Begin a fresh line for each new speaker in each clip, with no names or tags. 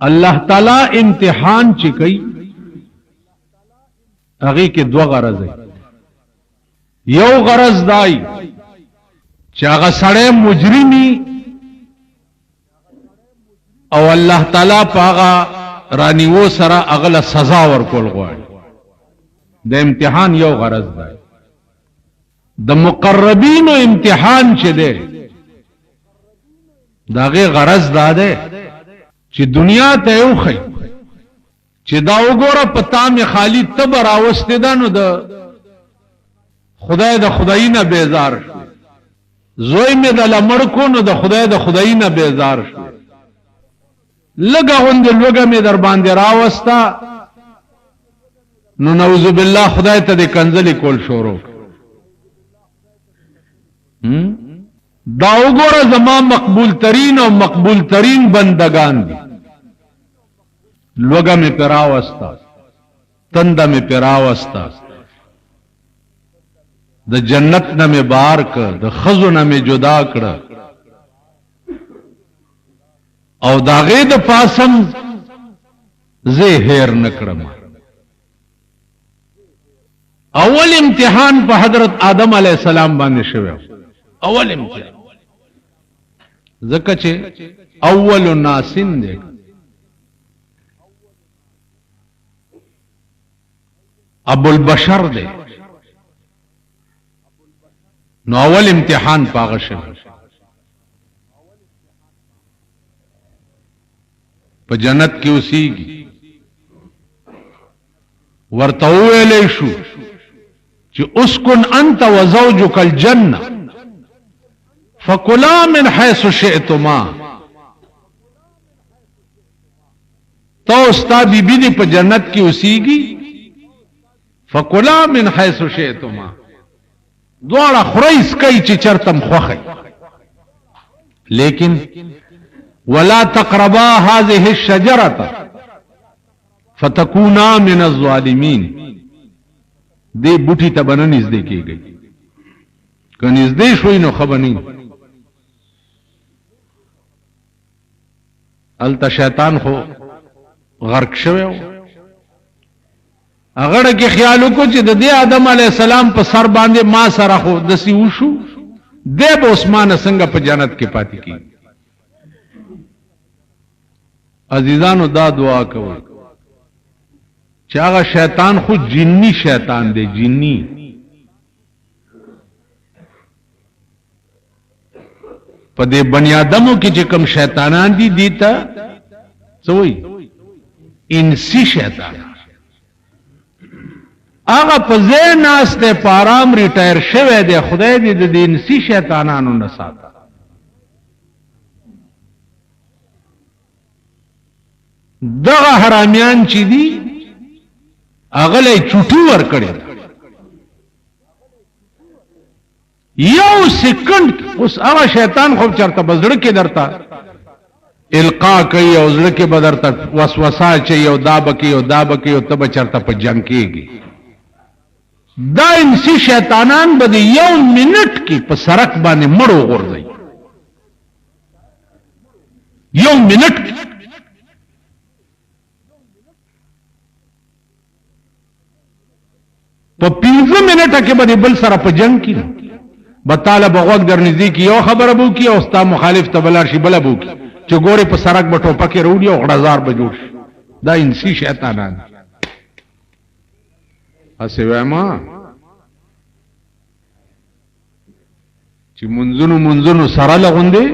अल्लाह ताला इम्तिहान ची कई अगी के दो गरज है। यो गरज दाई चागा सड़े मुजरिमी और अल्लाह ताला पागा रानी वो सरा अगला सजा वर्कोल गवाड़ी द इम्तिहान यो गरज दाई द मुकर्रबीन इम्तिहान चे दे दागे गरज दादे ची दुनिया तयू खई ची दा उगोरा पता में खाली तब रावस्ते दा नु द खुदाई न बेजार जोई में द लमड़को नु द खुदाई न बेजार लगा हुंद लोगा में दर बांधे रावस्ता नु नऊज़ु बिल्लाह खुदाई तदे कंजली कोल शोरो दाऊगोरा जमा मकबूल तरीन और मकबूल तरीन बंदगान दी लोगा में पेरावस्ता तंदा में पेरावस्ता द जन्नत न में बार कर द खजो न में जुदा कर और दागे द पासम जे हेर न करमा अव्वल इम्तिहान पर हजरत आदम अलैहिस्सलाम बांधे शवे अव्वल इम्तिहान जकचे अव्वल नासिन देख अबुल बशर दे नो अव्वल इम्तिहान पागश पर जन्नत की उसी की वर्तवेलेशु कि उसकुन अंत वज़ौजुकल जन्ना फकुला मिन हैसु शिअतुमा तो उस्ता बीबी ने पर जन्नत की उसीगी फकुला मिन हैसु शिअतुमा द्वारा खुरैस कई चिचरतम ख्वखै लेकिन वला तक़रबा हाज़िहि शजरत फतकूना मिन अज़्ज़ालिमीन दे बूटी तबन निज़दे की गई कनिज़दे शोई नो खबनी अलता शैतान हो गर्क शवे हो अगड़ के ख्यालों को दे आदम अलैहिस्सलाम पर सर बांधे मां सरा हो दसी उशु देव उस्मान संग पर जन्नत के पाती की अजीजान दा दुआ करो चागा शैतान खुद जिन्नी शैतान दे जिन्नी पदे बनियादमों की जिकम शैतानान दी दीता सोई इनसी शैतान आगा पजे नास्ते पाराम रिटायर शेवे दे खुदे दी इनसी शैतानान नसाता दगा हरामियान चीदी अगले चुटू वर कड़े यो सेकंड उस आवा शैतान खूब चरता बजड़ के डरता इल्का कई और उजड़ के बदरता वसवसा चाहिए और दाबकी और तब चरता पर जंकेगी दा इनसी शैतानान बदे यो मिनट की पर सरक बाने मड़ो और गई यो मिनट की तो 15 मिनट के बदे बल सरा पर जंग की बताला बगौत गर्निजी की यो खबर अबू की उस्ता मुखालिफ तबला शिबल अबू की जो गोरे पर सरक बटो पके रूडियो 1000 बजूश दा इनसी शैतानान हसे वैमा ची मुंजुनु सरा लगुंदे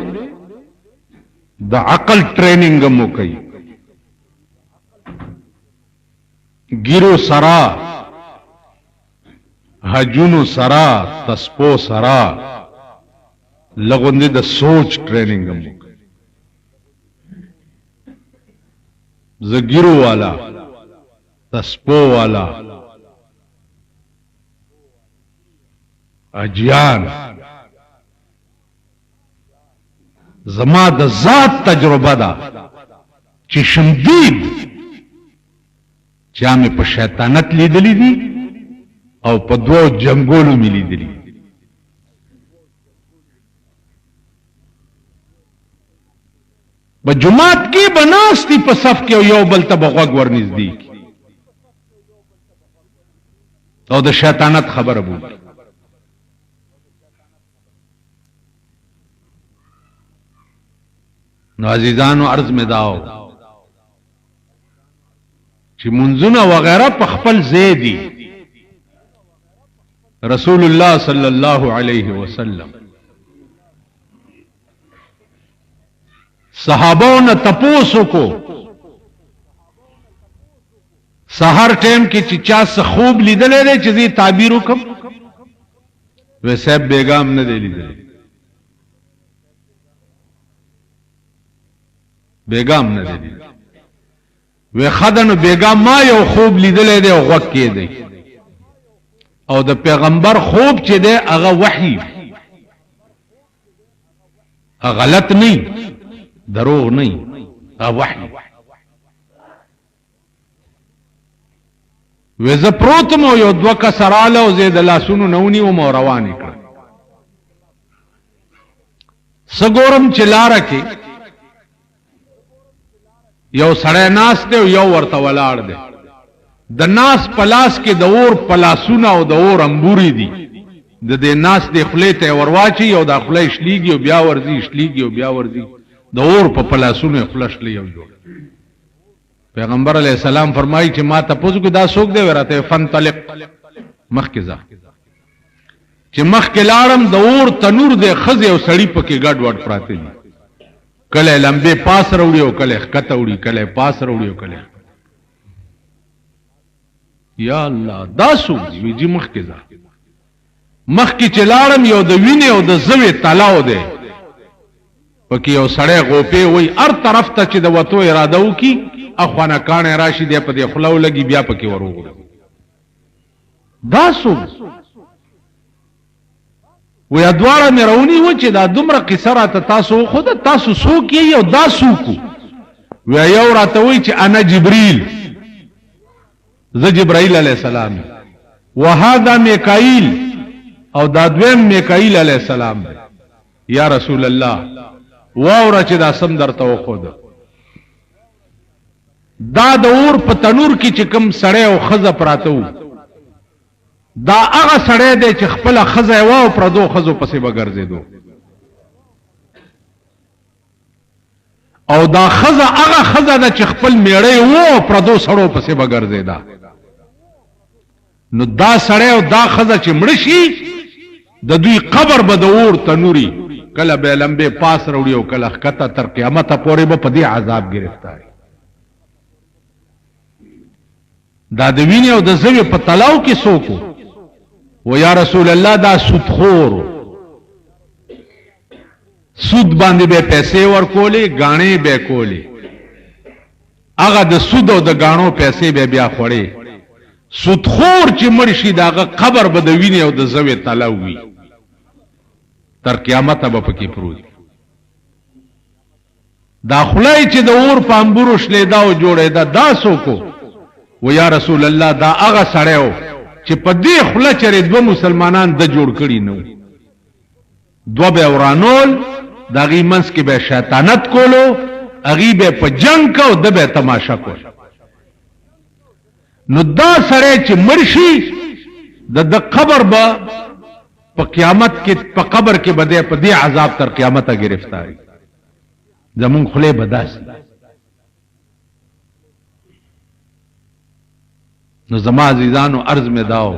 द अकल ट्रेनिंग गमो कई गिरो सरा हजूनु सरा तस्पो सरा लगुंदे द सोच ट्रेनिंग गमो जगिरो वाला तस्पो वाला अजियान जमा द जात तजुर्बा दा चिशमदीद चा में पर शैतानत ली दली दी और पदो जंगोलू मिली दिली بجماعت کې بناستی په صف کې یو بل ته بغوږ ورنږدې کی او د شیطانت خبره بول. نو عزیزانو عرض میں داو چې منځونه وغیرہ په خپل ځای دي. رسول الله صلی الله علیه وسلم صحابوں نے تپوسو کو سحر ٹائم کی چچا سے خوب لیدلے دے چیزی تعبیر حکم ویسے بیگام نہ دے لیدلے بیگام نہ دے لیدلے وی خدن بیگام ما یو خوب لیدلے دے او غوک کیے دے او د پیغمبر خوب چی دے اغا وحی غلط نہیں دروغ نہیں وحی ویز پروتم او یو دو کسرال او زید لاسونو نونی و موروانی کر سگورم چلارا کی یو سڑے ناس دے یو ورطا ولار دے د ناس پلاس کې د اور پلاسونه او د اور انګوري دي د دې ناس د خولې ته ورواچي او د خولې شلیږي او بیا ورځي شلیږي او بیا ورځي د اور په پلاسونه خلش لې یو جوړ. پیغمبر علیہ السلام فرمایي چې ما ته پوښتنه کو دا څوک دی ورته فنطلق مخ کې ځه چې مخ کې لاړم د اور تنور د خزه او سړی پکې ګډ وډ پراته دي کله لمبه پاس وروړي او کله خطه وړي کله پاس وروړي او کله یا الله دا سوق دی وی جی مخ کې ځه مخ کې چلاړم یو د وینې او د زوی تلاو دی پکې یو سړی غوپې وای هر طرف ته چې د وتو اراده وکي اخوانه کان راشي دی په دې خلو لګي بیا پکې وروغله دا سوق وی ادواره مې راونی و چې دا دومره قصه راته تاسو خود تاسو سوق یې او دا سوق وی یو راته وای چې انا جبريل ز جبرائیل علیہ السلام وهذا میکائیل او دا دویم میکائیل علیہ السلام یا رسول الله واورا چې دا سم درته وخود دا د اور په تنور کې چې کم سړی او خزه پراته وو دا هغه سړی دی چې خپل خزه واو پردو خزو پسې بغرزیدو او دا خزه هغه خزه ده چې خپل میړی وو پردو سړو پسې بغرزیدا نو دا سړی او دا خزه چې مړ شي د دوی قبر به د اور تنوري کله به لمبه پاس وروړي او کله خطه تر قیامت پورې به په دې عذاب گرفتار دا د وینې او د زوی په تلاو کې سوکو و یا رسول الله دا سودخور سود باندې به پیسې ورکولې غاڼې به کولې هغه د سود او د غاڼو پیسې به بیا خوړې سودخور چې مرشي داغه قبر به د وینې او د زوی تلاوي تر قیامت به پکې پروت دا خلای چې د اور پامبورو شلیدا او جوړې دا سوکو و یا رسول الله دا هغه سړیو چې په دې خله چرې دوه مسلمانان د جوړ کړي نو دوه به ورانول دا غي منس کې به شیطانت کولو اغي به په جنگ کو د به تماشا کول نو دا سړی چې مرشي د قبر به په قیامت کې په قبر کې بده په دې عذاب تر قیامت گرفتاری زمون خله بداس نو زما عزیزانو عرض میں داو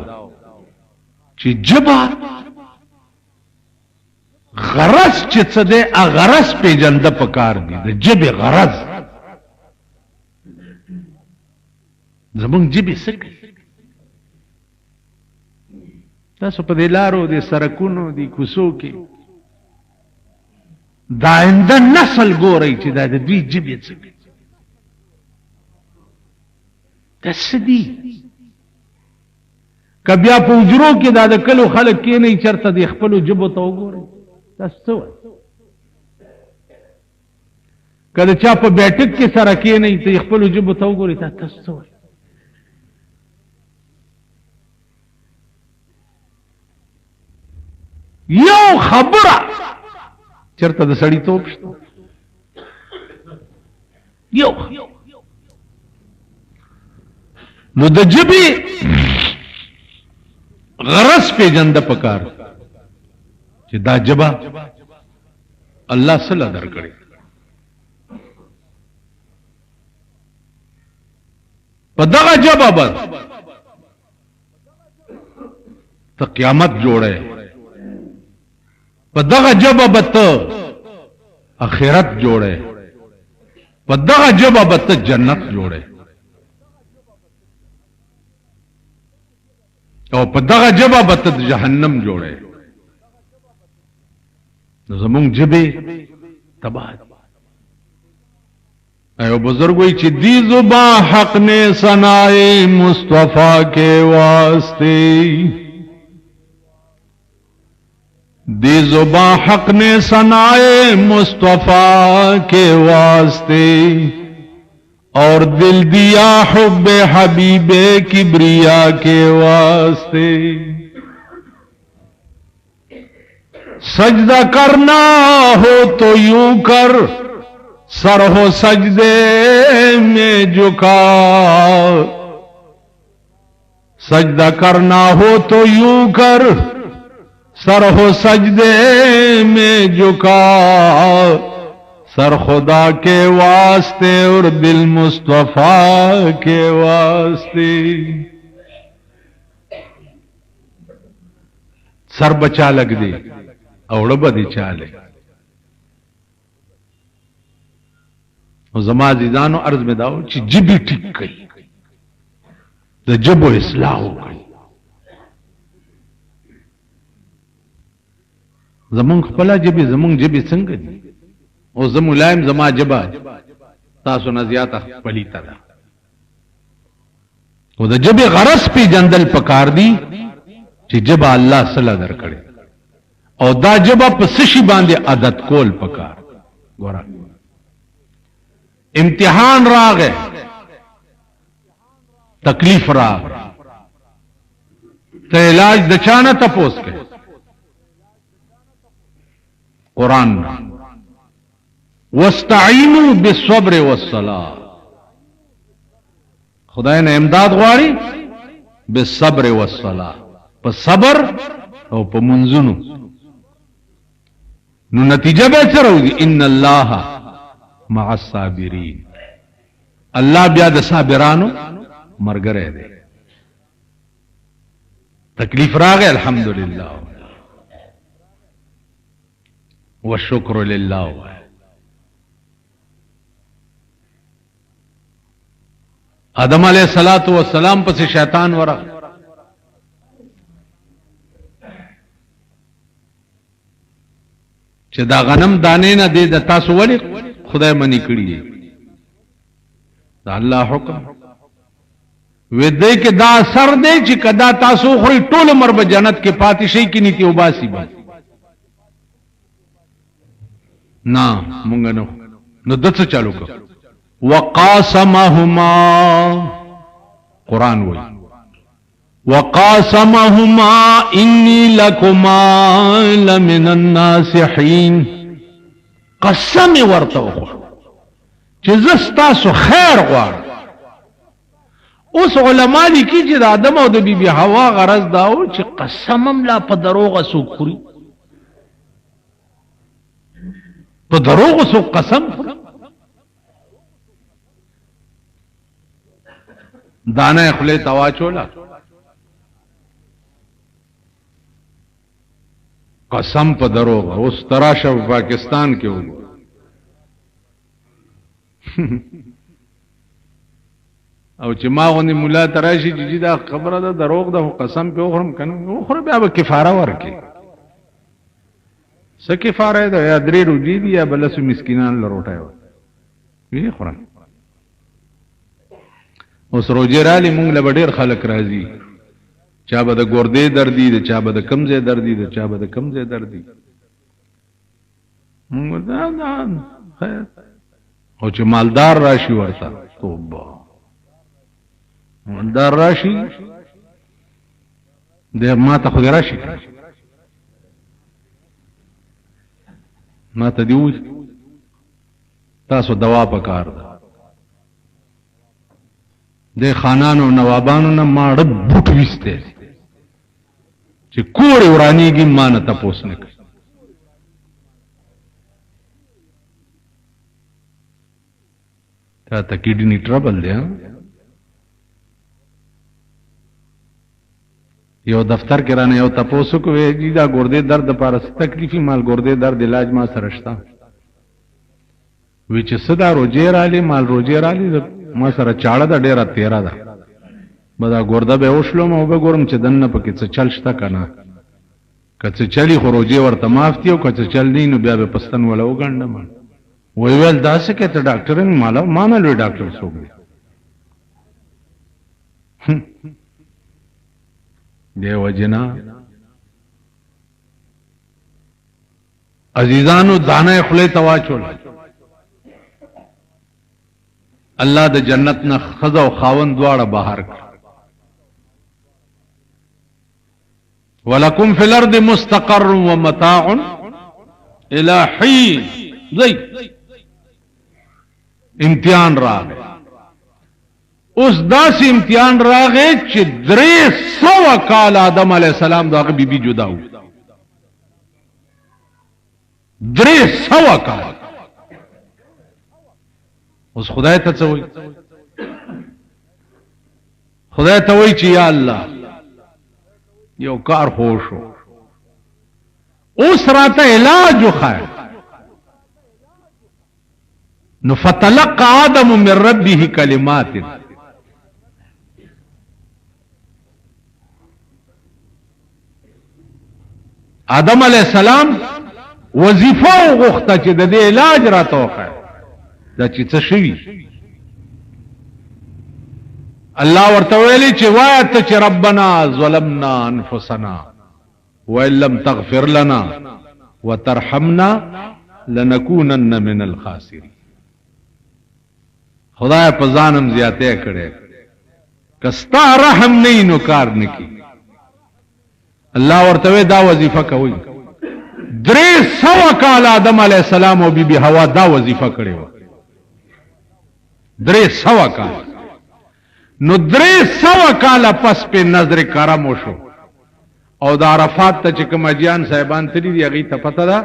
چې جبا غرض چې څه ده غرض پیجند پکار دي د جبه غرض زمون جبه سک تاسو په دلارو د سرکونو د کوسو کې دا آینده نسل ګوري چې دا د دوی جبه څه تسدی کبیا په وجرو کې دا د کلو خلک کې نه چرته د خپل جبو ته وګوري تاسو کله چا په بیٹک کې سره کې نه ته خپل جبو ته وګوري تاسو یو خبره چرته د سړی توپ یو نو د جبې غرض پیژند پکار چې دا جبا الله صلی درکړي په دغه جبا بر ته قیامت جوړه په دغه جبا بت اخرت جوړه په دغه جبا بت جنت جوړه او په دغه جبا بت جهنم جوړه زمون جبه تباہ ایو بزرگ وی چی دی زباں حق نے ثنائے مصطفیٰ کے واسطے دی زباں حق نے ثنائے مصطفیٰ کے واسطے اور دل دیا حب حبیب کبریا کے واسطے سجدہ کرنا ہو تو یوں کر سر ہو سجدے میں جھکا سجدہ کرنا ہو تو یوں کر سر ہو سجدے میں جھکا سر خدا کے واسطے اور دل مصطفیٰ کے واسطے سر بچا لگ دے اور بدی چالے زما عزیزانو عرض میں داو چی جبی ٹھیک کئی دا جب و اصلاح ہو گئی زمون خپلا جبی زمون جبی سنگ دی او زمو لائم زما جبا تاسو نزیاتا پلیتا دا او دا جبی غرص پی جندل پکار دی چی جبا اللہ صلی در کڑے او دا جبا پسشی باندے عادت کول پکار گورا امتحان راغ ہے تکلیف راغ تو علاج دچانا تپوس کے قرآن وَاسْتَعِينُوا بِالصَّبْرِ وَالصَّلَاةِ خدای نے امداد غواړي بالصبر والصلاة په صبر او په منځونو نو نتیجه به څه راوځي ان الله مع الصابرین الله بیا د صابرانو مرګره دی تکلیف راغی الحمدلله والشکر لله آدم علیہ الصلوۃ والسلام پس شیطان ورا چې دا غنم دانې نه دی د تاسو ولی خدای منی کړی دا الله حکم وې دې کې دا اثر دی چې کدا تاسو خوري ټول عمر به جنت کې پاتې شي کې نیتی وباسي به نه مونږ نو دڅ چالو کو وقاسمهما قرآن وی وقاسمهما انی لکما لمن الناصحین قسم ورته وخور چې زستاسو خیر غواړم اوس علما لیکي چې د آدم او د بیبي حوا غرض داو چې قسمم لا په دروغه سو خوري په دروغه سو قسم خوري دانه خله توا چولا قسم په دروغ اوس تراشه پاکستان کې وګورئ او چې ما غونې مولا تراشي چې دا خبره ده دروغ ده قسم په اخرم کنه اخر بیا به کفاره ورکي څه کفاره ده یا درې روزي دي یا بل څه مسکینان لروټای وي خورم اوس روزي را لې مونږ له ډېر خلک راځي چا به د ګردې دردي د چا به د کمزې دردي د چا به د کمزې دردي مونږ دا خیر او چې مالدار راشي ورته توبه مالدار راشي د ما ته خو راشي ما ته دی تاسو دوا پکار ده د خانانو نوابانو نه ماړه بوټ وسته چې کور ورانیږي مان ته پوسنه کوي. تا کډنی ټربل دی. یو دفتر کې رانه یو تاسو کوی چې دا ګردې درد لپاره تکلیفي مال ګردې درد علاج ما سره شته وی چې صدا روجې رالی مال روجې رالی ما سره چاړه دا ډیره تیرا ده بدا ګرده به وشلم او به ګورم چې دنه پکې څه چل شته کنه کڅ چلی خو روجې ورته مافتي او کڅ چل نه نو بیا به پستن ولا وګڼم وی ویل داسې کې ته ډاکټر مالا مانه لوی ډاکټر څوک دی دیو جنا عزیزانو دانه خله تواچول الله د جنت نه خزا او خاون دواړه بهر کړ. ولکم فی الارض مستقر ومتاع الى حین. زئی امتحان راغی اوس داسې امتحان راغی چې 300 کال آدم علیہ السلام دغه بیبي جدا و 300 کال. اوس خدای ته څه وایي؟ خدای ته وایي چې یا الله یو کار خوشو اوس راته علاج وخای. نو فتلقى آدم من ربه کلمات. آدم علیہ السلام وظیفه وغوښته چې د دې علاج راته وخای دا چې څه شوي. الله ورته ویلي چې وایه ته چې ربنا ظلمنا انفسنا وان لم تغفر لنا وترحمنا لنكونن من الخاسرين. خدای په ځانم زیاته کړي کستا رحم نه نو کار نکي. الله ورته دا وظیفه کوي 300 کال آدم علیہ السلام او بیبي حوا دا وظیفه کړي و 300 کال. نو 300 کال پس په نظر کرم وشو او د عرفات ته چې کوم اجیان صاحبان تللی دی هغه ته پته ده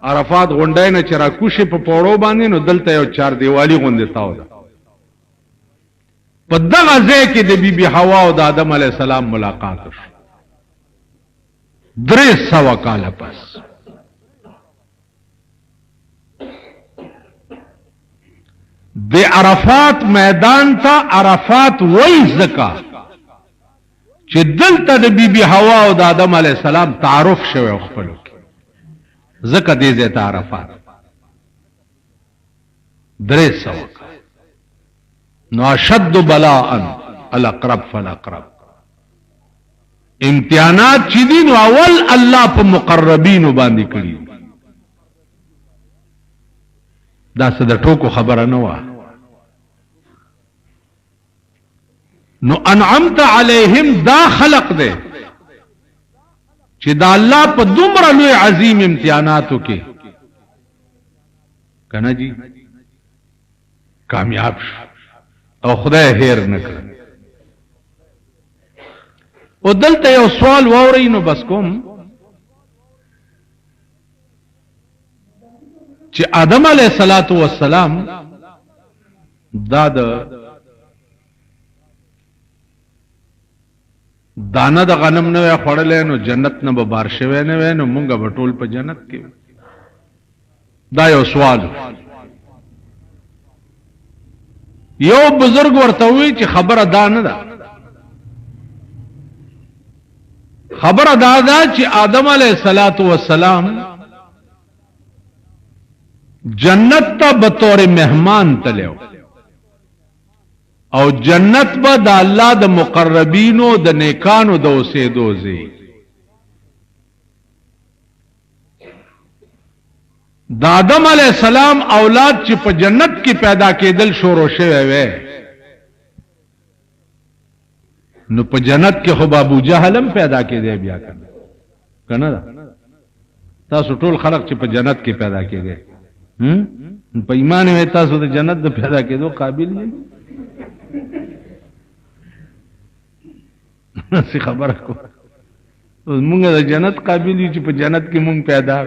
عرفات غونډای نه چې را کوشي په پوړو باندې نو دلته یو چار دیوالی غونډه تاو ده په دغه ځای کې د بیبي حوا او د آدم علیہ السلام ملاقات وشو 300 کال پس. د عرفات میدان ته عرفات وای زکا چې دلته د بیبي حوا او د آدم علیہ السلام تعارف شوی خپل زکا دې ځای ته عرفات 300. نو اشد بلاء الاقرب فالاقرب. امتحانات چې دي نو اول الله په مقربینو باندې کړی دا څه د ټوکو خبره نه و. نو انعمت علیهم دا خلق دے چې دا الله په دومره لوی عظیم امتحاناتو کې کنه جی کامیاب شو او خدای هیر نکړ. او دلته یو سوال واورئ نو بس کوم چې آدم علیہ الصلوۃ والسلام دا د دانه د غنم نه خړلې نو جنت نه به بار شوی نه وای نو مونږه به ټول په جنت کې. دا یو سوال. یو بزرگ ورته وی چې خبره دا نه ده خبره دا ده چې آدم علیہ الصلوۃ والسلام جنت ته بطور مهمان تلو او جنت به د الله د مقربینو د نیکانو د اوسېدو ځای. د آدم علیہ السلام اولاد چې په جنت کې پیدا کېدل شروع شوه وې نو په جنت کې خو ابو جهل هم پیدا کېده بیا کنه تاسو ټول خلق چې په جنت کې پیدا کېږي په ایمان وې تاسو د جنت د پیدا کېدو قابل نه سی خبره کو مونږ د جنت قابل یو چې په جنت کې مونږ پیدا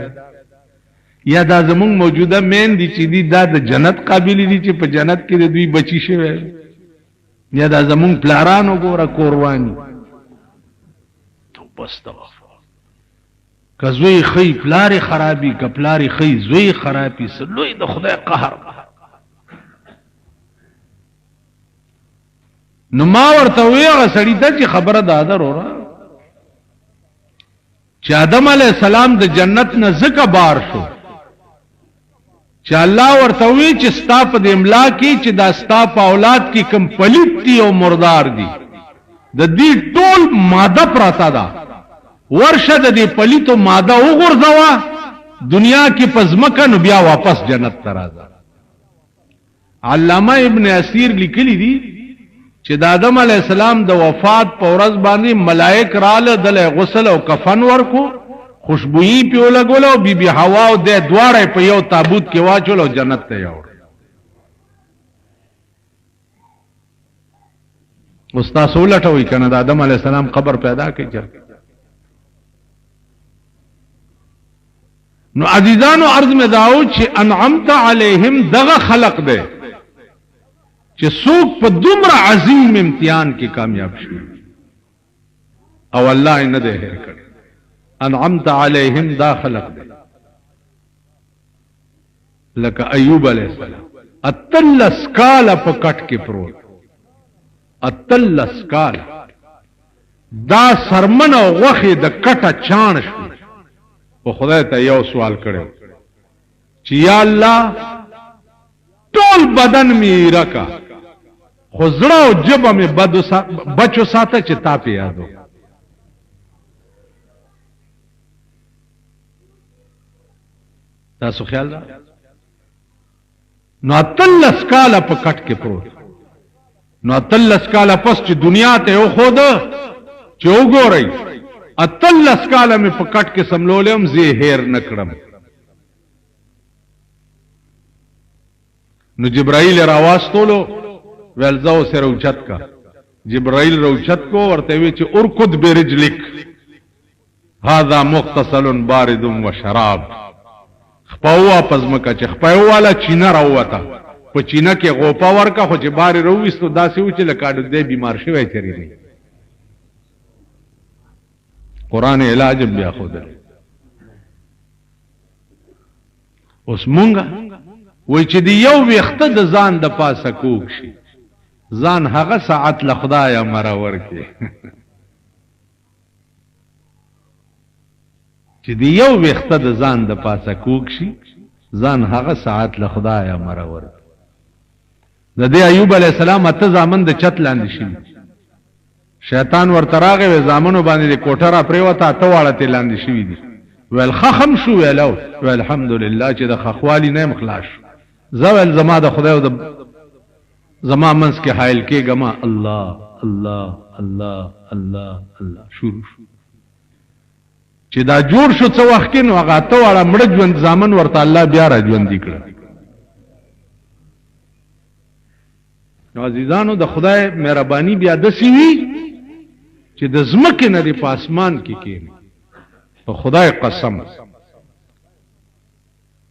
یا دا زمونږ موجوده مین دي چې دی دا د جنت قابل دي چې په جنت کې د دوی بچی شوی یا دا زمونږ پلارانو ګوره کوروانی تو بس توفا که زوی خی پلاری خرابی که پلاری خی زوی خرابی سلوی د خدای قهر نو ما ورته وی هغه سړی ته چې خبره داده وروره چې آدم علیه السلام د جنت نه ځکه بار شو چې الله ورته وی چې ستا په د املا کې چې دا ستا په اولاد کې کم پلیت دي او مردار دي د دې ټول ماده پراته ده ورشه د دې پلیتو ماده وغورځوه دنیا کې پزمکه نو بیا واپس جنت ته راځه علامه ابن اسیر لیکلی دي چې د آدم علیه السلام د وفات په ورځ باندې ملائک راله دله غسل او کفن ورکو خوشبوئی پیو لګول او بیبي حوا او د دواړه په یو تابوت کې واچول او جنت ته یوړ استاد ولټوي کنه د آدم علیه السلام قبر پیدا کړي چر نو عزیزانو عرض میں داو چې انعمت علیہم دغه خلق ده چې څوک په دومره عظیم امتحان کې کامیاب شي او الله یې نه ده هیر کړی انعمت علیہم دا خلق ده لکه ایوب علیہ السلام اتلس کال په کټ کې پروت اتلس کال دا سرمن او غوخه د کټه چاڼ شو او خدای ته یو سوال کړو چې یا الله ټول بدن می رکا خزړه او جبه می بچو ساته چې تا په یادو تاسو خیال را نو اتلس کاله په کټ کې پروت نو اتلس کاله پس چې دنیا ته یو خود چې وګورئ اتلس کاله می په کټ کې سملولم زه هیر نکړم نو جبرائیل راواستولو ولزاو سره اوچت کا جبرائیل روچت کو ورته وی چې ارکض برجلک هذا مغتسل بارد وشراب خپاوا پزمکه چې خپاواله چینه راوته په چینه کې غوپا ورکا خو چې بار رويستو داسې و چې لکاډ دې بیمار شوی چری نه قران علاج بیا خود اوس مونږه وای چې دی یو وخته د ځان د پاسه کوک شي ځان هغه ساعت له خدای مرور کې چې دی یو وخته د ځان د پاسه کوک شي ځان هغه ساعت له خدای مرور د دې ایوب علی السلام ته ځامن د چت لاندې شي شیطان ورته راغی و زامنو باندې کوټه را پریوته ته واړه ته لاندې شوی دي ول خخم شو ویلو الحمدلله چې د خخوالی نه مخلاص زول زما د خدای او د زما منس کې حایل کې غما الله الله الله الله الله شروع چې دا جوړ شو څو وخت کې نو هغه ته واړه مړ ژوند زامن ورته الله بیا را ژوند کړ نو عزیزانو د خدای مهرباني بیا د سیوی چې د زمکه نه په اسمان کې کېږي په خدای قسم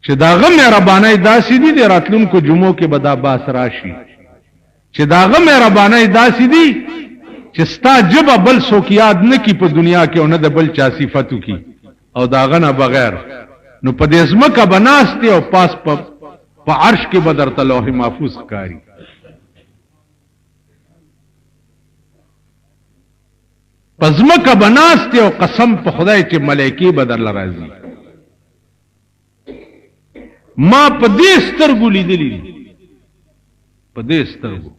چې داغه مهرباني داسې دي د راتلونکو جمعو کې به دا باس راشي چې داغه مهرباني داسې دي چې ستا جبه بل څوک یاد نه کی په دنیا کې او نه د بل چا صفاتو کی او داغه نه بغیر نو په دې زمکه بناسته او پاس په عرش کې بدرته لوح محفوظ کاری پزمکه بناسته او قسم په خدای چې ملائکی بدر لراځي ما په دې سترګو لیدلې په دې سترګو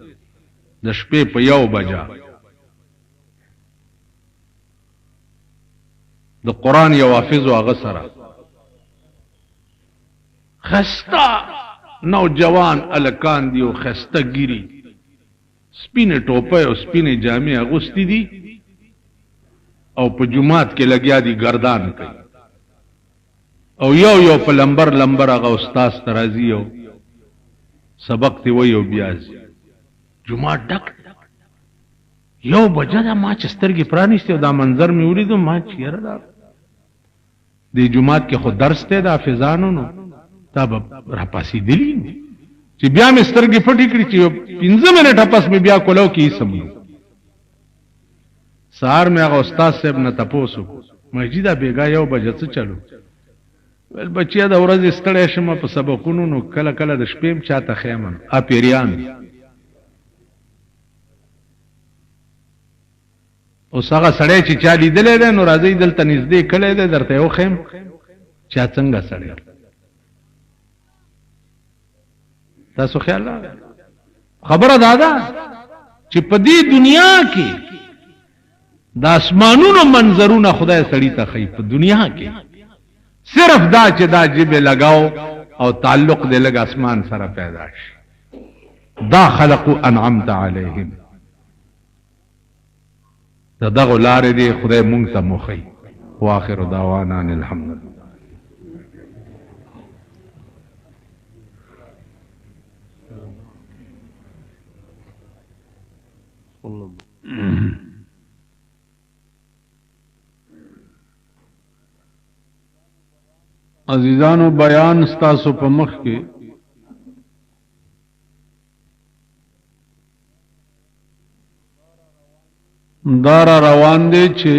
د شپې په یو بجا د قران یو حافظ او غسره خستا نوجوان الکان دیو خسته ګيري سپینه ټوپه او سپینه جامې اغوستې دي او په جمعات کې لګیا دي گردان کوي او یو په لمبر هغه استاد ترازی او سبق دی وی او بیاز جمعه ډک یو بجه دا ما چې سترګې پرانیستې او دا منظر مې ولیدو ما چې یاره دا دې جومات کې خو درس دی د حافظانو نو دا به راپاسېدلي چې بیا مې سترګې پټې کړې چې یو 15 منټه پس مې بیا کولو کې هېڅ هم نو سهار مې هغه استاد صاحب نه تپوس وکړو مې دا بېګا یو بجه څه چلو ویل بچیا د ورځې ستړی شم په سبقونو نو کله کله د شپې هم چاته خیمه اپیریان دي اوس هغه سړی چې چا لیدلی دی نو راځئ دلته نږدې کلی دی درته یو خیم چا څنګه سړی تاسو خیال راغی خبره دا ده چې په دې دنیا کې د اسمانونو منظرونه خدای سړی ته ښیي په دنیا کې صرف دا چې دا جبه لگاو او تعلق دې لګ اسمان سره پیدا شي دا خلقو انعمت علیهم دا دغه لارې دې خدای مونږ ته مخې واخر دعوانا ان الحمد لله عزیزانو بیان ستاسو په مخ کې دارا روان دی چې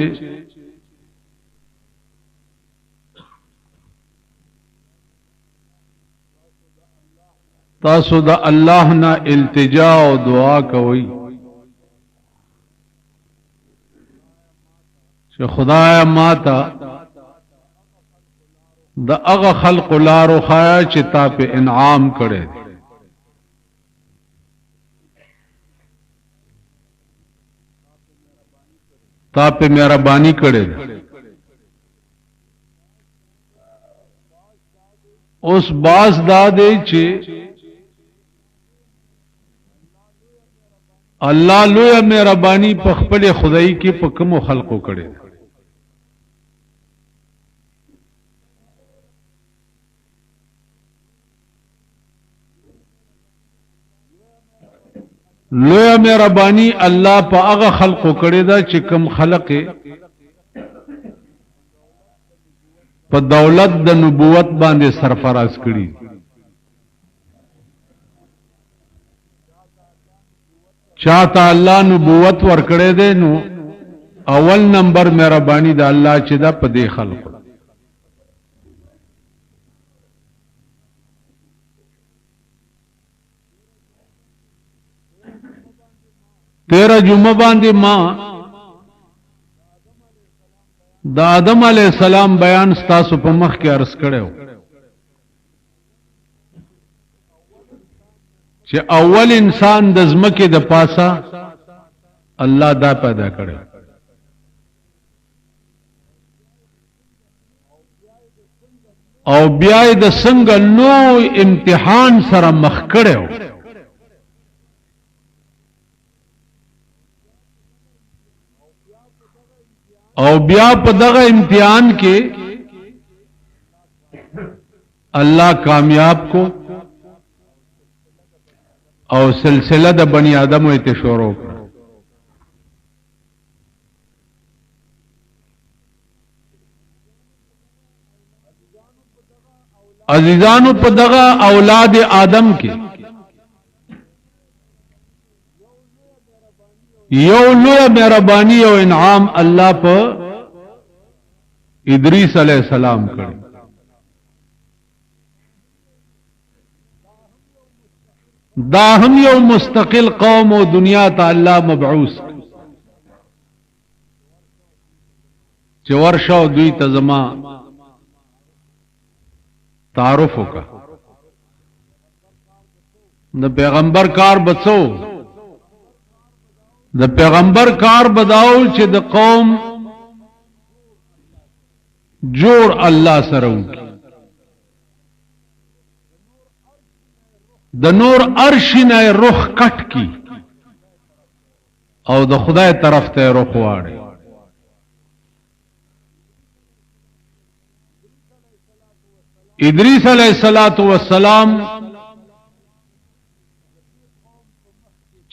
تاسو د الله نه التجا او دعا کوئ چې خدایا ماتا د هغه خلق لارو خایا چې تا په انعام کړي تا په مهرباني کړي اوس باز دادې چې الله لوی مهرباني په خپل خدای کې په کوم خلقو کړي لوی مهرباني الله په هغه خلقو کړي دا چې کوم خلق په دولت د نبوت باندې سرفراز کړي چاته الله نبوت ور کړي دي نو اول نمبر مهرباني د الله چې دا په دې خلقو تیرہ جمعہ باندې ما د آدم علیہ السلام بیان ستاسو په مخ کې عرض کړو چې اول انسان د ځمکې د پاسه الله دا پیدا کړو او بیا د څنګه لوی امتحان سره مخ کړو او بیا په دغه امتحان کې الله کامیاب کو او سلسله د بنی آدم ته شروع کړ عزیزانو په دغه اولاد آدم کې یو لوی مهرباني او انعام الله په ادریس علیہ السلام کړی دا هم یو مستقل قوم او دنیا ته الله مبعوث چې ورشو دوی ته زما تعارف وکړه د پیغمبر کار بچو د پیغمبر کار بداو چې د قوم جوړ الله سره وکړي د نور عرش نه رخ کټ کی او د خدای طرف ته رخ واړي ادریس علیہ الصلوۃ والسلام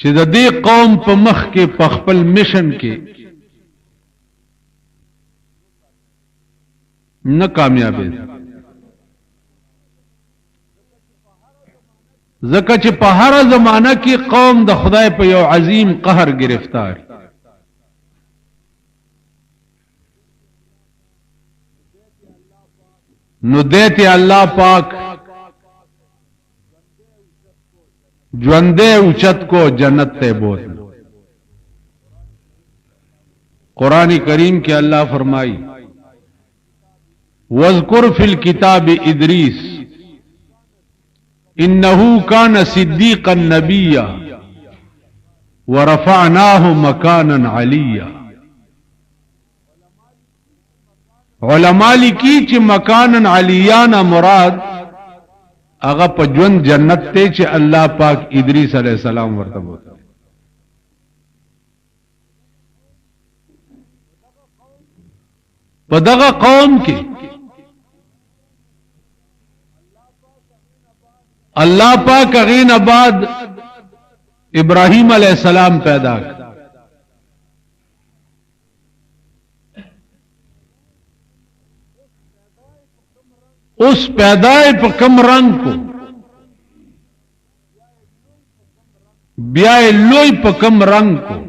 چې د دې قوم په مخ کې په خپل میشن کې نه کامیابې ځکه چې په هر زمانہ کې قوم د خدای په یو عظیم قهر گرفتار نو دیتے اللہ پاک ژوندے اوچت کو جنت تے بوت قرآن کریم کے اللہ فرمائی وَاذْكُرْ فِي الْكِتَابِ إِدْرِيسَ إِنَّهُ كَانَ صِدِّيقًا نَبِيًّا وَرَفَعْنَاهُ مَكَانًا عَلِيًّا علماء لکی چې مکانن علیانا مراد هغه په ژوند جنت ته چې الله پاک ادریس علیہ السلام ورته بوته په دغه قوم کې الله پاک غین بعد ابراہیم علیہ السلام پیدا کړ اس پیدائے پا کم رنگ کو بیائے لوئی پا کم رنگ کو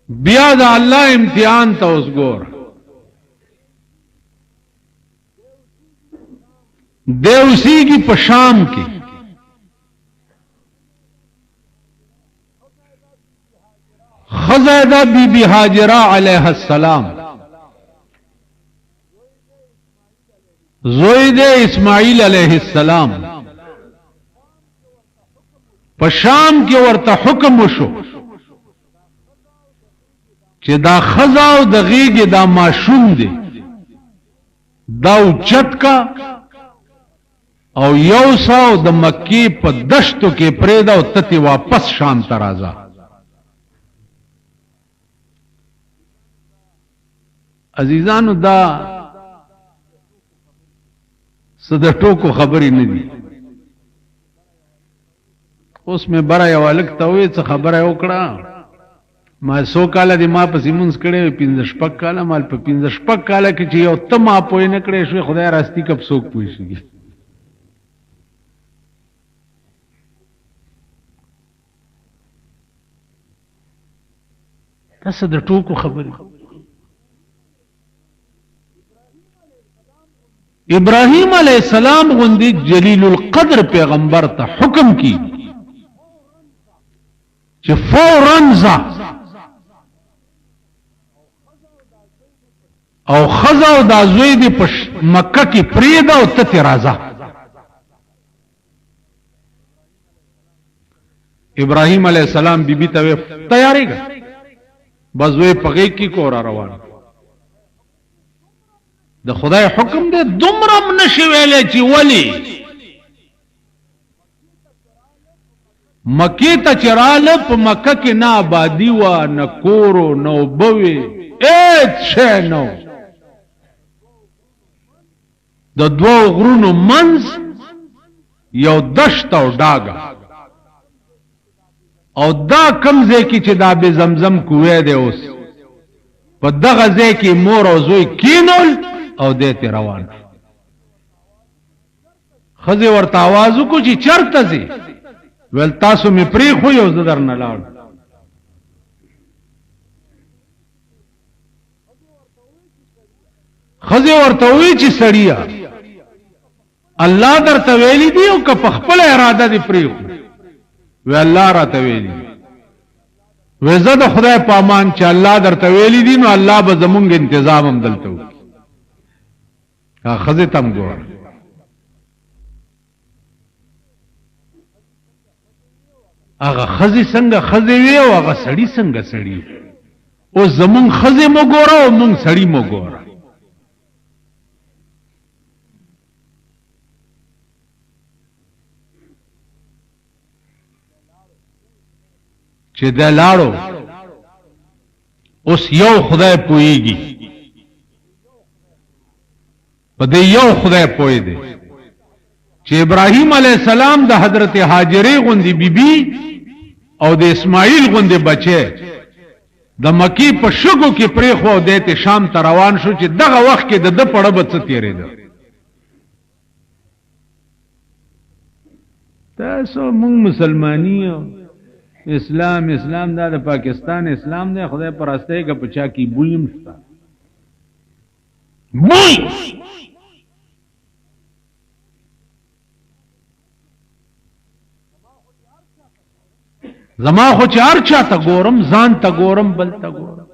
بیا دا اللہ امتحان تا اس گور دیوسی کی پا شام کی خزیدہ بی بی حاجرہ علیہ السلام زوید اسماعیل علیہ السلام پشام کے ورطا حکم شو کہ دا خزا و دا غیگ دا معشوم دے دا اوچت کا او یوسا و دا مکی پا دشتو کے پریدا و تتی واپس شام ترازا عزیزانو دا صدټو کو خبرې نه دي اوس مې برا یو الک ته وې څه خبره وکړه ما 100 کال دي ما په سیمونز کړي 15 شپک کال مال په 15 شپک کال کې چې یو ته ما پوي نه کړې شو خدای راستی کب څوک پوي شي تاسو د ټوکو خبرې ابراہیم علیہ السلام غندی جلیل القدر پیغمبر تا حکم کی کہ فوراً زا او خزا او دا زوی دی پش مکہ کی پریدا او تتی رازا ابراہیم علیہ السلام بی بی تاوی تیاری گا بزوی پغی کی کورا روان د خدای حکم دے دمرم نشی ویلے چی ولی مکی تا چرال پا مکہ کی نا آبادی وا نا کورو نا بوی ایت شے نو د دو غرونو منز یو دشت او ڈاگا او دا کمزے کی چی دا بے زمزم کوئے دے اس پا دا غزے کی مور او زوی کینول او دیتے روان خزی ورطا آوازو کو چی چرتا زی ویل تاسو می پریخ ہوئی او زدر نلاڑ خزی ورطا ہوئی چی سڑیا اللہ در تویلی دی او که پخپل ارادہ دی پریخ وی اللہ را تویلی وی زد خدای پامان چی اللہ در تویلی دی نو اللہ با زمونگ انتظام هم دلتو خزی تم گور آغا خزی سنگ خزی وی او آغا سڑی سنگ سڑی او زمون خزی مو گورا او مون سڑی مو گورا چه دلارو اس یو خدای پوئیگی پا دے یو خدای پوئی دے چې ابراهیم علیه السلام د حضرت هاجره غوندي بیبي او د اسماعیل غوندي بچي د مکی په شګو کې پرې خو دته شام ته روان شو چې دغه وخت کې د پړه بڅ تیرېده. تاسو مونږ مسلمانیو اسلام دا د پاکستان اسلام دی. خدای پر راسته کې پچا کی بویم شتا بوی زما خو چار چاته ګورم ځان ته ګورم بل ته ګورم.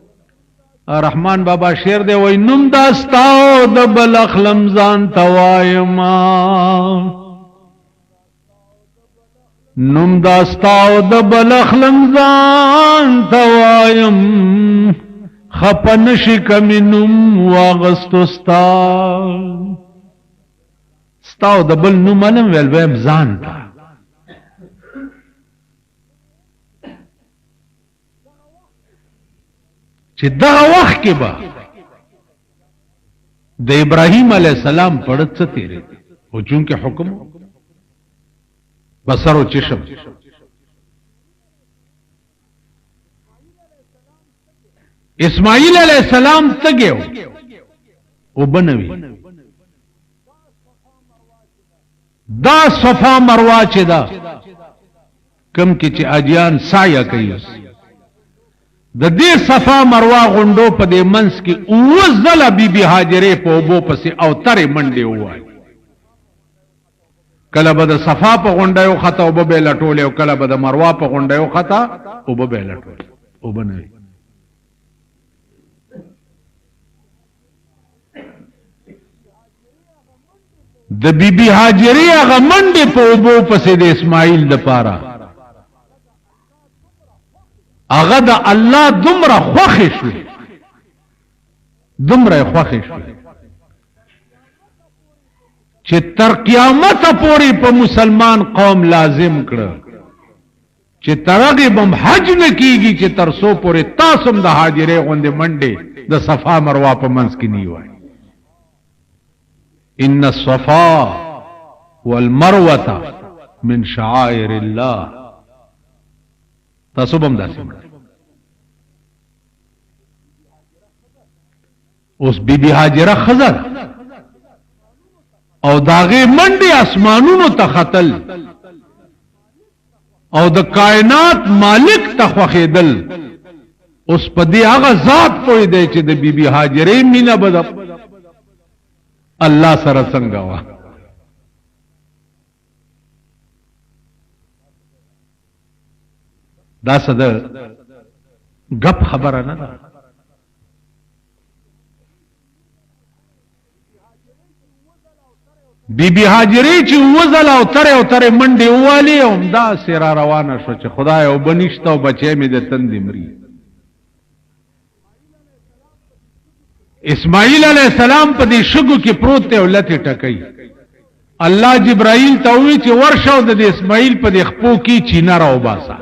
رحمان بابا شعر دی وای نوم داستاو د بل اخلم ځان توایما نوم داستاو د بل اخلم ځان توایم خپن شکمنم واغستو ستاو د بل نوم علم ویل ویم ځان تا چې دغه وخت کې به د ابراهیم علیه السلام پړت څه تیرې او چونکه حکم بصر او چشم اسماعیل علیہ السلام تگیو او بنوی دا صفا مروه چې دا کم کې چې اجیان سایه کوي د دې صفا مروه غوندو په دې منس کې او زله بی هاجره په وبو پسې او ترې منډه وای کله به د صفا په غونډه یو خطا او به لټول او کله به د مروه په غونډه یو خطا او به لټول او بنوي د بیبي هاجره هغه منډه په وبو پسې د اسماعیل د پاره هغه د الله دومره خوښ شو چې تر قیامت پورې په مسلمان قوم لازم کړه چې ترغه بم حج نه کیږي چې تر سو پورې تاسو د هاجره غوندې منډه د صفا مروه په منځ کې نیوای. ان الصفا والمروه من شعائر الله تاسو بم داسې اوس بیبي هاجره خزر او داغه منډي اسمانونو ته خطل او د کائنات مالک ته خوخیدل اوس په دې هغه ذات پوي دی چې د بیبي هاجره مینا بد الله سره څنګه وا دا صد غپ خبره نه ده. بیبي هاجره چې وزل او تر منډه والی او دا سره روانه شو چې خدای او بنشته او بچي مې د تندې مري. اسماعیل علیہ السلام په دې شګو کې پروت دی او لته ټکای الله جبرائیل ته وی چې ورشو د اسماعیل په دې خپو کې چینا راو باسا.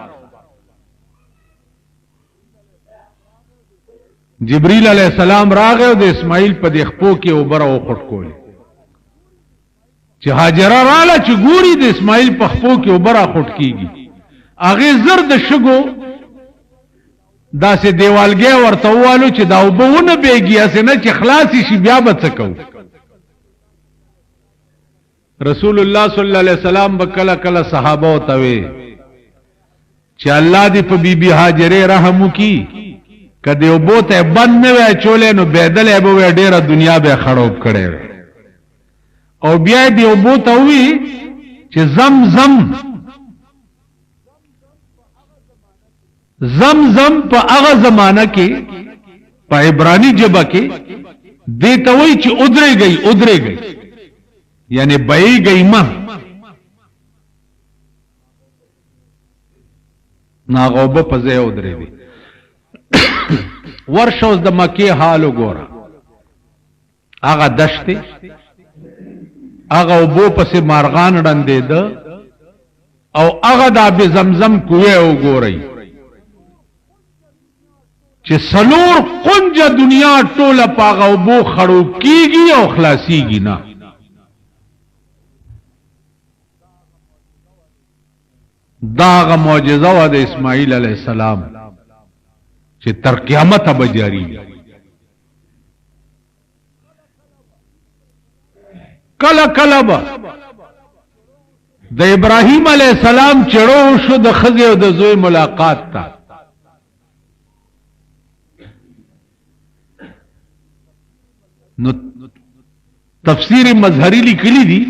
جبرائیل علیہ السلام راغی او د اسماعیل په دې خپو کې وبره او خټ کول چې هاجره رااله چې ګوري د اسماعیل په خپو کې وبره خټ کیږي هغه زر د شګو دا سه دیوالګي ورته والو چې دا وبونه بیږي اسنه چې خلاصي شي بیا به څه کو. رسول الله صلی الله علیه وسلم بکله کله صحابه او توي چې الله دې په بیبي هاجره رحم وکي کدی وبوته بند نه وای چولې نو بدل به ډیره دنیا به خراب کړي او بیا دې وبوته وی چې زمزم په هغه زمانہ کې په عبرانی ژبه کې دته وی چې ادرے گئی یعنی بئی گئی ما ناغوبه په ځای ادرے وی ورشوز د مکه حال وګوره هغه دشته هغه وبو پسې مارغان ډندې ده او هغه د اب زمزم کوه وګورئ چې سلور قنج دنیا ټوله پاغه وبو خړو کیږي او خلاصيږي نه. داغه معجزه و د اسماعیل علیہ السلام چې تر قیامت به جاری کله کله به د ابراهیم علیہ السلام چړو شو د خزې او د زوی ملاقات ته نو تفسیر مظهری لیکلی دي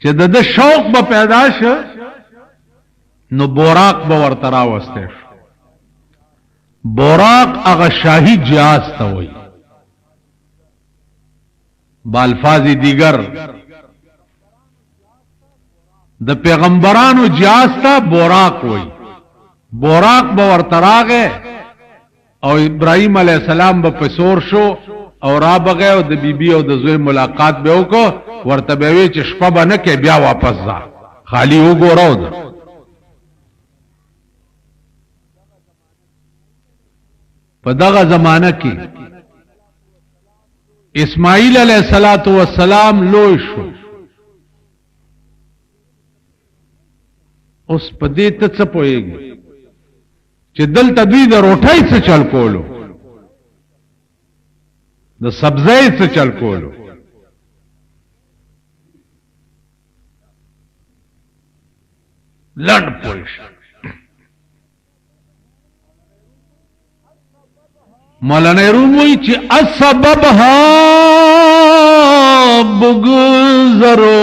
چې د شوق به پیدا شو نو بوراق به ورته راوسته شو بوراق هغه شاهی جهاز ته وایي بالفاظ دیگر د پیغمبرانو جهاز ته بوراق وایي بوراق به ورته راغی او ابراهیم علیہ السلام به پسور شو او را بغه او د بیبي او د زوی ملاقات به وکړو ورته به وی چې شپه به نه کې بیا واپس ځه خالی وګورو په دغه زمانہ کې اسماعیل علیہ الصلات والسلام لوی شو اوس په دې ته څه پوهیږي چې دلته دوی د روټۍ څه چل کولو د سبزی څه چل کولو لړ پوش مولانا روم وی چې اسببها بغزرو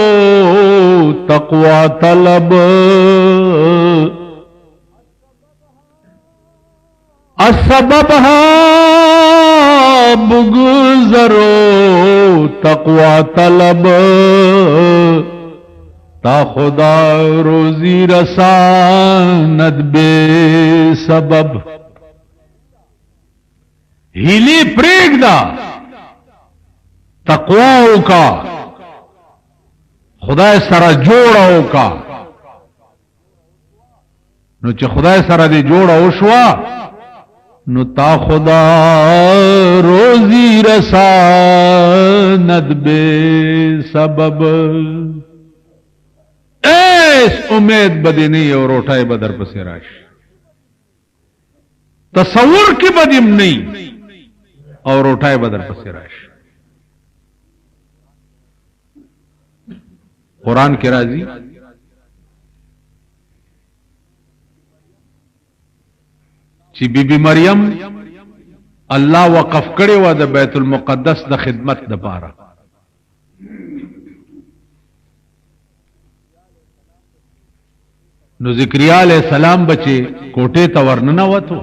تقوا طلب اسببها بغزرو تقوا طلب تا خدا روزی رساند بے سبب ہیلی پریگ دا تقواو کا خدای سره جوړاو کا نو چې خدای سره دې جوړاو شوا نو تا خدا روزی رساند بے سبب ایس امید بدی نہیں اور روٹائے بدر پسے راش تصور کی بدیم نہیں اور روٹائے بدر پسے راش قرآن کے راضی چې بیبي مریم الله وقف کړي و د بیت المقدس د خدمت د پاره نو زکریا علیہ السلام بچي کوټه ته ورننه وته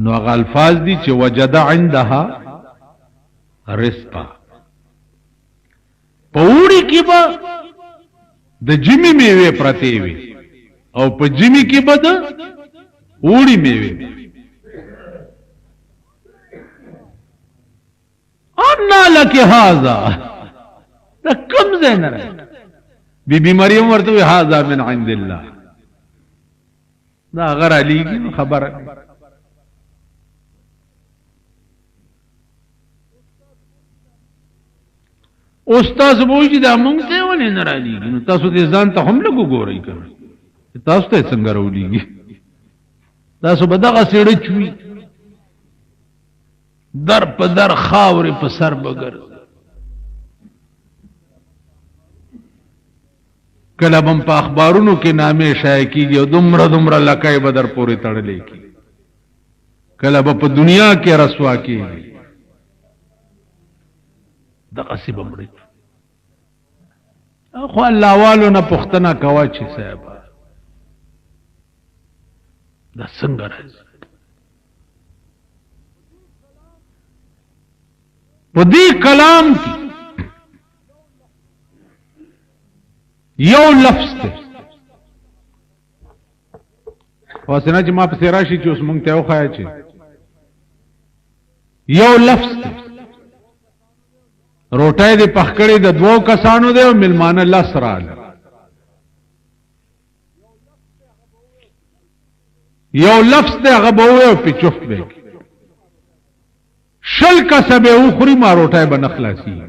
نو هغه الفاظ دي چې وجد عندها رزقا پوری کې به د جمی میوه پرتی وي او په جمی کې به د اوڑی میوے انا لکی حاضا دا کم زین رہے بی بی مریم ورطوی حاضا من عند اللہ دا غر علی کی خبر استاس بوئی دا مونگتے ولی نر علی کی تاسو دیزان تا ہم لگو گو رہی کر تاسو تا سنگر اولی کی تاسو بدغه سیړه چوي در په در خاورې په سر بګر کله بم په اخبارونو کې نامې شایع کیږي او دومره لکای بدر پورې تړلې کی کله په دنیا کې رسوا کیږي دغه سی بمړي خو الله والو نه پښتنه کوا چې صاحب دا څنګه راځي په دې کلام کې یو لفظ ته واسنه چې ما په راشي چې اوس مونږ ته وخایا چې یو لفظ ته روټای دې پخکړې د دوو کسانو دی او ملمانه لسراله یو لفظ ته هغه به وي او په چوف به شل کسبه اخري ما روټای به نخلاصي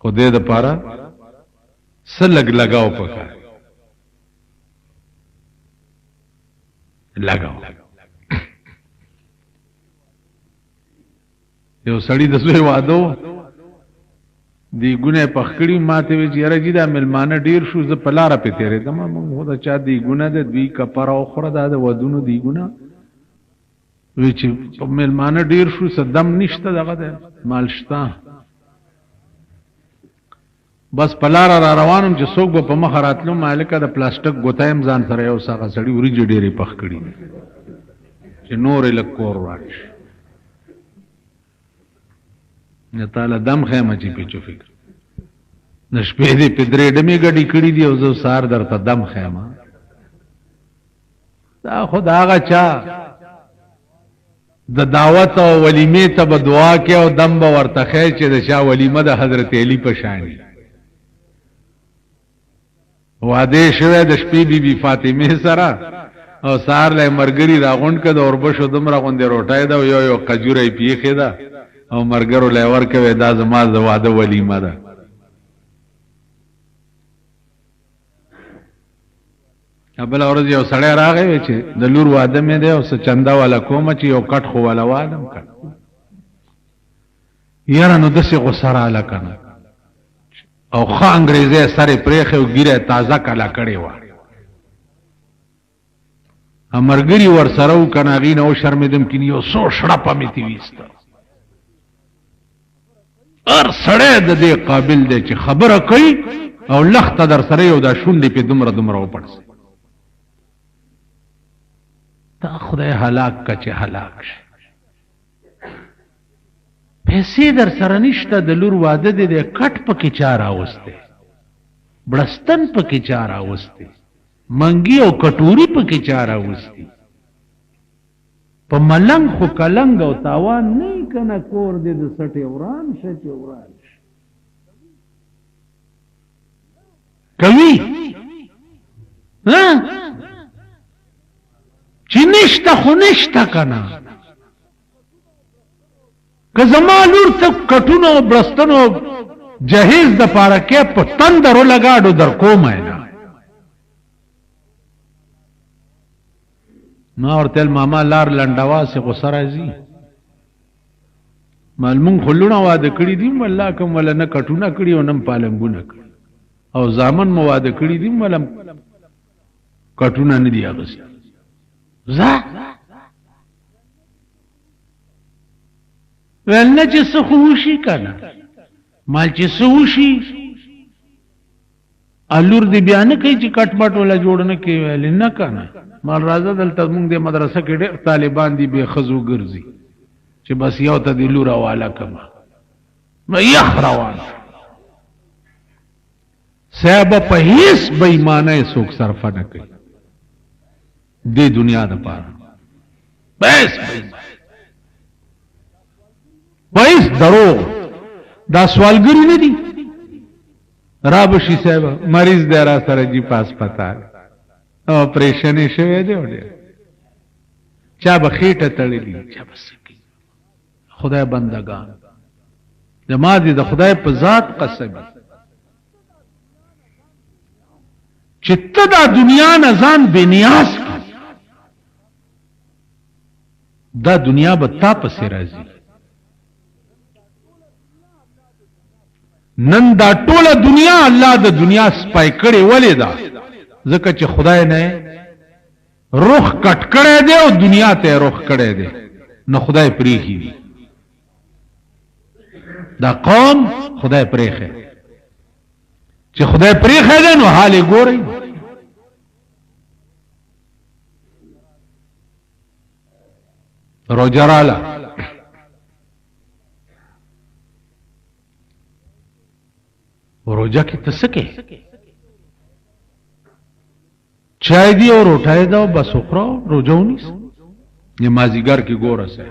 خدای د پاره سلګ لگاو پکا لگاو یو سړی د زوی وادو دی ګونه پخکړی ماته وی چیرې چې دا ملمانه ډیر شو ز پلاره په تیرې دم موږ خدا چا دی ګونه د دوی کپر او خره د ودونو دی ګونه وی چې ملمانه ډیر شو صدم نشته دغه د مال شتا بس پلاره را روانم چې څوک په مخ راتلو مالک د پلاستیک ګوتایم ځان سره یو څنګه سړی ورې ډېرې پخکړی چې نور له کور راش نه تعالی دم خیمه چې په چو فکر نشپې دې په درې ډمې غډي کړې دی او زو سار درته دم خیمه دا خداغه چا د دعوت او ولیمه ته به دعا کې او دم به ورته خیر چې د شاه ولیمه د حضرت علی په شانی واده شوه د شپې بی فاطمه سره او سار له مرګري راغونډ کده اور بشو دمر غوندې روټای دا یو یو قجورې پیخه دا او مرګرو له ور کوي دا زما د واده ولیمه ده ابل اورځ یو سړی راغی چې د لور واده مې ده او څه چندا والا کوم چې یو کټ خو والا والم کړ یاره نو دسه غسره لکنه او خا انګريزه سره پرېخه او ګیره تازه کلا کړي و امرګری ور سره و کناغین او شرمېدم کینی او سو شړپه مې تی وست ار سړی د دې قابل دی چې خبره کوي او لخت در سره یو دا شونډې په دومره وپړس تا خدای هلاک کچه هلاک شي پیسې در سره نشته د لور واده دې کټ پکې چار اوسته بړستن پکې چار اوسته منګي او کټوري پکې چار اوسته په ملنګ خو کلنګ او تاوان نه کنه کور دې د سټي وران شته وران کوي ها چې نشته خو نشته کنه که زما لور ته کټونو برستنو جهیز د پاره کې په تندرو لگاډو در کوم نه ما ورته ماما لار لنډوا سي غسر ازي معلوم خلونه واده کړی دي والله کوم ولا نه کټونه کړی او نم پالنګونه کړی او ځامن مو واده کړی دي ولم کټونه نه دی اغس زه ولنه چې څه خوشي کنه مال چې څه وشي الور دی بیان کوي چې کټ پټ ولا جوړ نه کوي ول نه کنه مال راځه دلته موږ د مدرسې کې ډېر طالبان دي به خزو ګرځي چې بس یو ته دی لور والا کما نو یخ روان صاحب په هیڅ بېمانه څوک صرف نه کوي د دنیا د پاره بس وایس دروغ دا سوالګری نه دي رابشي صاحب مریض دی را سره جی پاس پتا اپریشن شوی دی وړي چا بخیټه تړلې چا بس خدای بندگان زما دي د خدای په ذات قسم چې ته دا دنیا نه ځان بے نیاز دا دنیا به تا پسې راځي نن دا ټوله دنیا الله د دنیا سپای کړي ولې دا ځکه چې خدای نه روح کټ کړي دی او دنیا ته روح کړي دی نو خدای پریخي دی دا قوم خدای پریخه چې خدای پریخه دی نو حال ګوري روجرالا روجا کی تسکے چای دی اور اٹھائے دا بس اخرا روجاو نیس نمازیگر کی گورا سے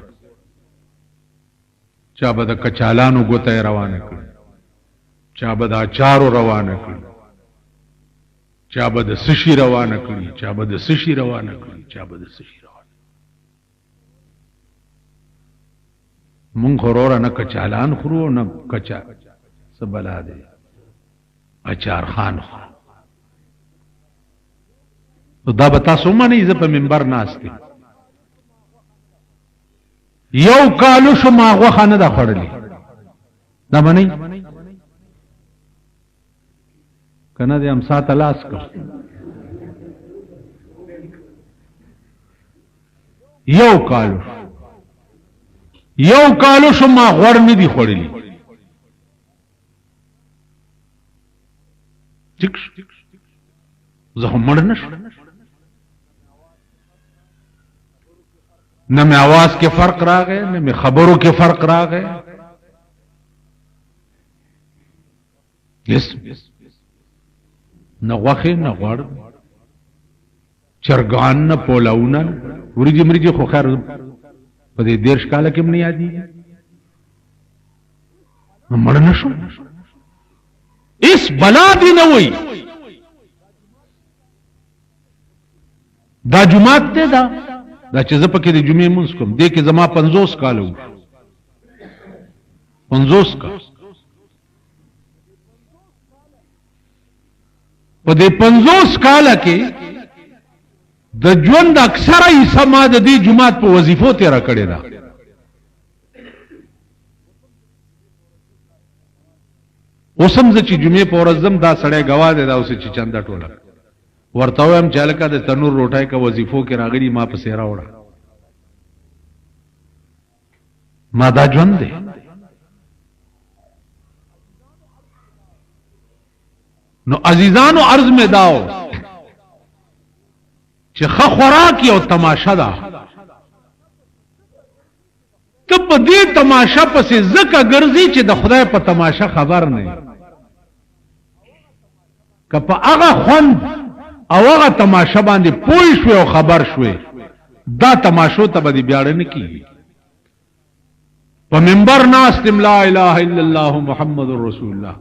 چا بدا کچالانو گوتا روانه کړ چا بدا اچارو روانه کړ چا بدا سشی روانه کړ چا بدا سشی روانه کړ چا بدا سشی مونږ خورور نه کچالان خورو نه کچا सबला दे اچار خان تو دا بتا سوما نہیں ز په منبر ناشته یو کالو شو ما غوخه نه دا خړلې دا باندې کنه دې هم سات لاس کړ یو کالو شو ما غوړ نه دی خړلې ټیک زه هم مړ نشم نہ میں آواز کے فرق را گئے نہ میں خبروں کے فرق را گئے نہ غوخه نہ غوړ چرګان نہ پولاونه ورجی مرجی خو خیر په دې دیرش کاله کې نه یادي مړ نشو اس بلا دی نه وای دا جمعات ته دا چې زه پکې د جمعې مونږ کوم دې کې زما 50 کال وو 50 کال په دې 50 کال کې د ژوند اکثره حصہ ما د دې جمعات په وظیفو تیرا کړی دا اوسم چې جمعې په ورځ زم دا سړی گواه دی دا اوس چې چنده ټوله ورته هم چالکا د تنور روټای کا وظیفو کې راغلی ما په سیرا وړه ما دا ژوند دی نو عزیزانو عرض میں داو چې خ خوراک یو تماشا ده ته په دې تماشا پسې زکه ګرځي چې د خدای په تماشا خبر نه کپه هغه خوند او هغه تماشا باندې پوه شو او خبر شوې دا تماشو ته به بیاړه نه کیږي په منبر ناس تم لا اله الا الله محمد رسول الله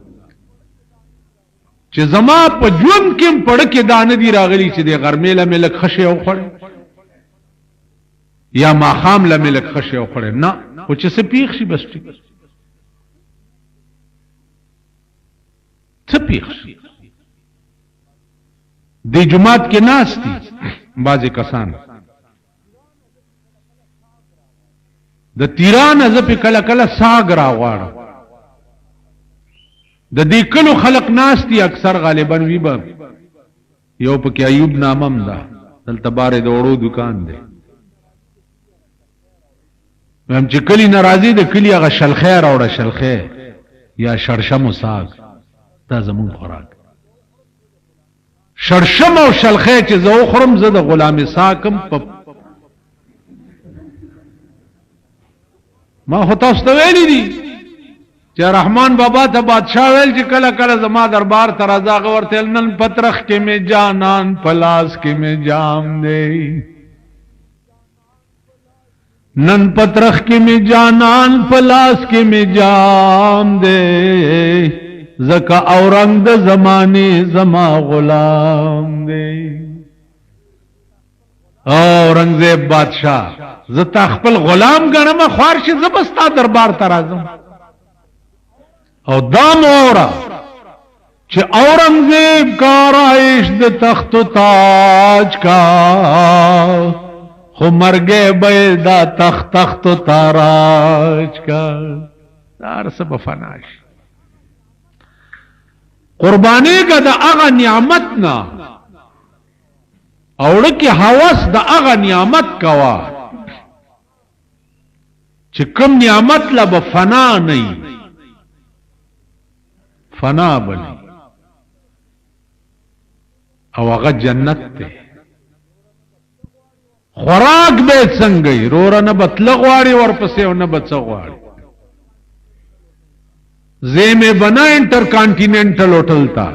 چې زما په ژوند کې پړ کې دانه دی راغلی چې د غرمې له ملک خشه او خړ یا ما خام له ملک خشه او خړ نه او چې سپیخ شي بس ټیک سپیخ شي د جمعات کې ناس دي بعضی کسان د تیران ز په کله کله ساګ را غواړ د دې کلو خلق ناس دي اکثر غالبا وی به یو پکې ایوب نامم ده دلته بارې د وړو دکان دی هم چې کلی ناراضي د کلی هغه شلخه راوړه شلخه یا شړشم ساګ دا زمون خوراک شړشم او شلخه چې زه خورم زه د غلام ساکم په ما خو تاسو ته ویلي دي چې رحمان بابا ته بادشاہ ویل چې کله کله زما دربار ته راځه غورته نن پترخ کې می جانان پلاس کې می جام دی نن پترخ کې می جانان پلاس کې می جام دی زکا اورنګ د زمانه زما غلام دی اورنګزیب بادشاہ زتا خپل غلام غنم خوارش زبستا دربار ته راځم او دام اورا چې اورنګزیب کا رایش د تخت و تاج کا خو مرګه به دا تخت و تاراج کا دار سب فناش قربانی کا دا اغا نعمت نا اوڑکی حواس دا اغا نعمت کوا چه کم نعمت لب فنا نئی فنا بنی او اغا جنت تے خوراک بیت سنگئی رورا نبت لغواری ورپسے و نبت سغواری زیم بنا انٹر کانٹیننٹل ہوٹل تا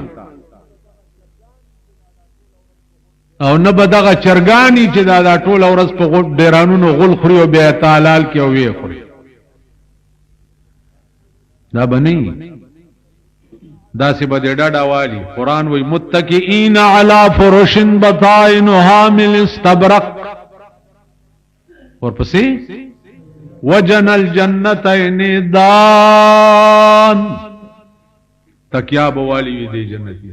او نه بدغه چرګانی چې دا ټول ورځ په غوډ ډیرانونو غول خوري او بیا تعالال کې او وی خوري دا بنئ دا سی بده ډاډا والی قران وی متکئین علی فرش بطائنها من استبرق ورپسې وجن الجنتین دان تکیا بوالی وی دی جنتی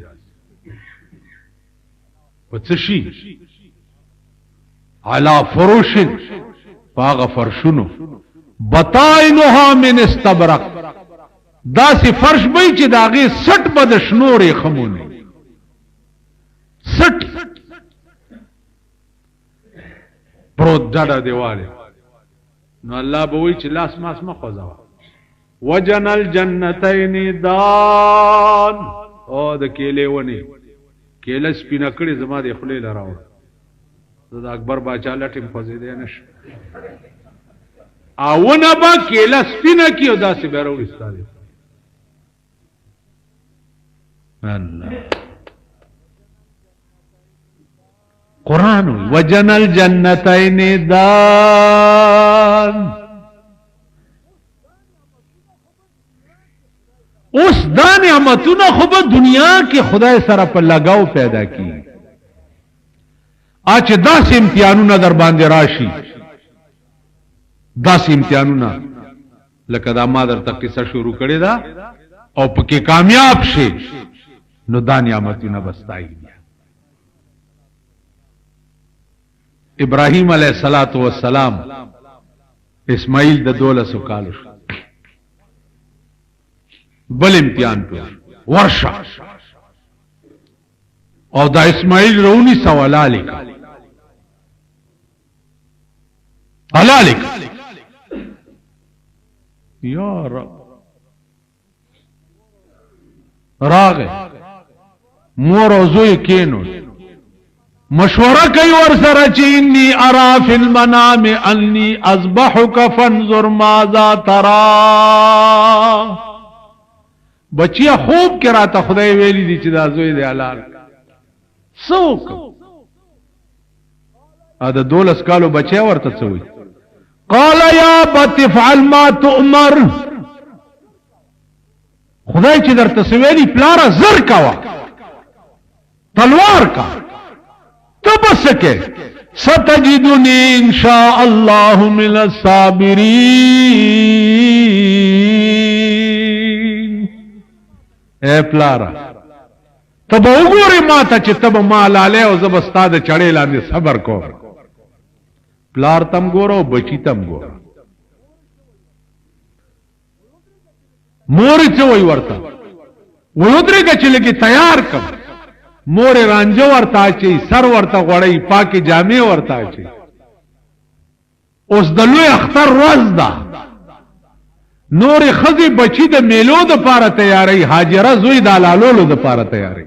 وڅشي علا فروش پاغ فرشونو بطائنها من استبرق دا سی فرش بای چې داغه سټ بد شنورې خمونه سټ پروت ډډه دیواله نو الله به وی چې لاس ماس مخوځوا وجنل جنتین دان او د کېلې ونی کېله سپینه کړي زما د خپل لراو د اکبر باچا لټم خوځې دی نش اونه با کېله سپینه کیو داسې بیرو استاله الله قرآن وجنل جنتین دان اوس دا نعمتونه خو په دنیا کې خدای سره په لګاو پیدا کی اچ داس امتحانونه در باندې راشي داس امتحانونه لکه دا ما در تک قصه شروع کړی دا او پکې کامیاب شي نو دا نعمتونه بستای ابراهیم علیہ الصلوۃ والسلام اسماعیل د 12 کال شو بل امتحان پر ورشا او دا اسماعیل رونی سوالا لکا علا لکا یا رب راغ مور او زوی کینو مشوره کوي ور سره چې انی ارا فی المنام انی اذبحک فانظر ماذا ترى بچیا خوب کې راته خدای ویلی دي چې دا زوی دی حلال څوک ا د 12 کالو بچیا ورته څوي قال یا بت فعل ما تؤمر خدای چې درته سویلی پلار زر کوا تلوار کا تبسکه ستجدنی ان شاء الله من الصابرین اے پلارا تب وګوري ماته چې تب مال आले او زبستا د چړې لاندې صبر کو پلار تم ګورو بچی تم ګورو مور څه وای ورته ولودري چې لګي تیار کړ مور رانجو ورتا چي سر ورته غړی پاکي جامې ورتا چي اوس د لوی اختر ورځ ده نور خزي بچی د میلو د پاره تیاری هاجره زوی د لالولو د پاره تیاری